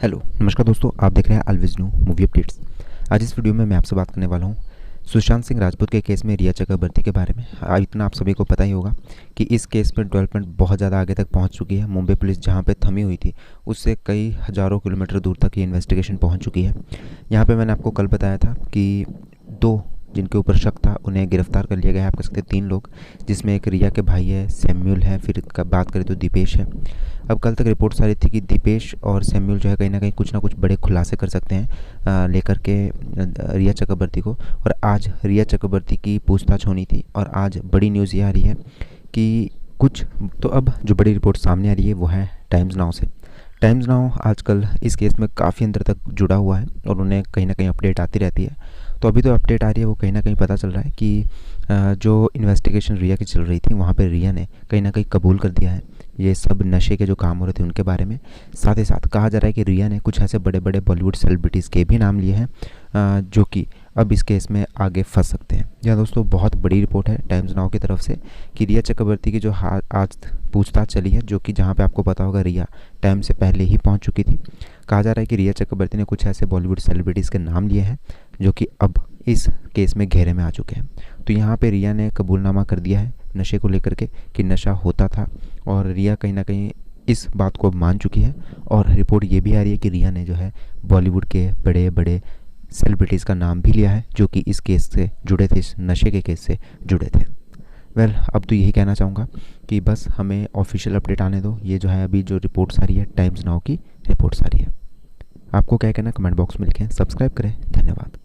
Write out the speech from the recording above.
Hello नमस्कार दोस्तों, आप देख रहे हैं ऑलवेज न्यू मूवी अपडेट्स। आज इस वीडियो में मैं आपसे बात करने वाला हूँ सुशांत सिंह राजपूत के केस में रिया चक्रवर्ती के बारे में। इतना आप सभी को पता ही होगा कि इस केस में डेवलपमेंट बहुत ज़्यादा आगे तक पहुँच चुकी है। मुंबई पुलिस जहाँ पे थमी हुई थी उससे कई हज़ारों किलोमीटर दूर तक ये इन्वेस्टिगेशन पहुँच चुकी है। यहाँ पे मैंने आपको कल बताया था कि दो जिनके ऊपर शक था उन्हें गिरफ्तार कर लिया गया है। आप कह सकते हैं 3 लोग, जिसमें एक रिया के भाई है, सैम्यूल है, फिर बात करें तो दीपेश है। अब कल तक रिपोर्ट्स आ रही थी कि दीपेश और सैम्यूल जो है कहीं ना कहीं कुछ ना कुछ बड़े खुलासे कर सकते हैं लेकर के रिया चक्रवर्ती को। और आज रिया चक्रवर्ती की पूछताछ होनी थी और आज बड़ी न्यूज़ ये आ रही है कि कुछ तो अब जो बड़ी रिपोर्ट सामने आ रही है वो है टाइम्स नाउ से। टाइम्स नाउ आजकल इस केस में काफ़ी अंदर तक जुड़ा हुआ है और उन्हें कहीं ना कहीं अपडेट आती रहती है। तो अभी तो अपडेट आ रही है, वो कहीं ना कहीं पता चल रहा है कि जो इन्वेस्टिगेशन रिया की चल रही थी वहाँ पे रिया ने कहीं ना कहीं कबूल कर दिया है ये सब नशे के जो काम हो रहे थे उनके बारे में। साथ ही साथ कहा जा रहा है कि रिया ने कुछ ऐसे बड़े बड़े बॉलीवुड सेलिब्रिटीज़ के भी नाम लिए हैं जो कि अब इस केस में आगे फंस सकते हैं। यह दोस्तों बहुत बड़ी रिपोर्ट है टाइम्स नाउ की तरफ से कि रिया चक्रवर्ती की जो आज पूछताछ चली है, जो कि जहाँ पे आपको पता होगा रिया टाइम से पहले ही पहुँच चुकी थी। कहा जा रहा है कि रिया चक्रवर्ती ने कुछ ऐसे बॉलीवुड सेलिब्रिटीज़ के नाम लिए हैं जो कि अब इस केस में घेरे में आ चुके हैं। तो यहाँ पे रिया ने कबूलनामा कर दिया है नशे को लेकर के कि नशा होता था, और रिया कहीं ना कहीं इस बात को अब मान चुकी है। और रिपोर्ट ये भी आ रही है कि रिया ने जो है बॉलीवुड के बड़े बड़े सेलिब्रिटीज़ का नाम भी लिया है जो कि इस केस से जुड़े थे, इस नशे के केस से जुड़े थे। अब तो यही कहना चाहूँगा कि बस हमें ऑफिशियल अपडेट आने दो। ये जो है अभी जो रिपोर्ट्स आ रही है टाइम्स नाउ की रिपोर्ट्स आ रही है। आपको क्या कहना है कमेंट बॉक्स में लिखें। सब्सक्राइब करें। धन्यवाद।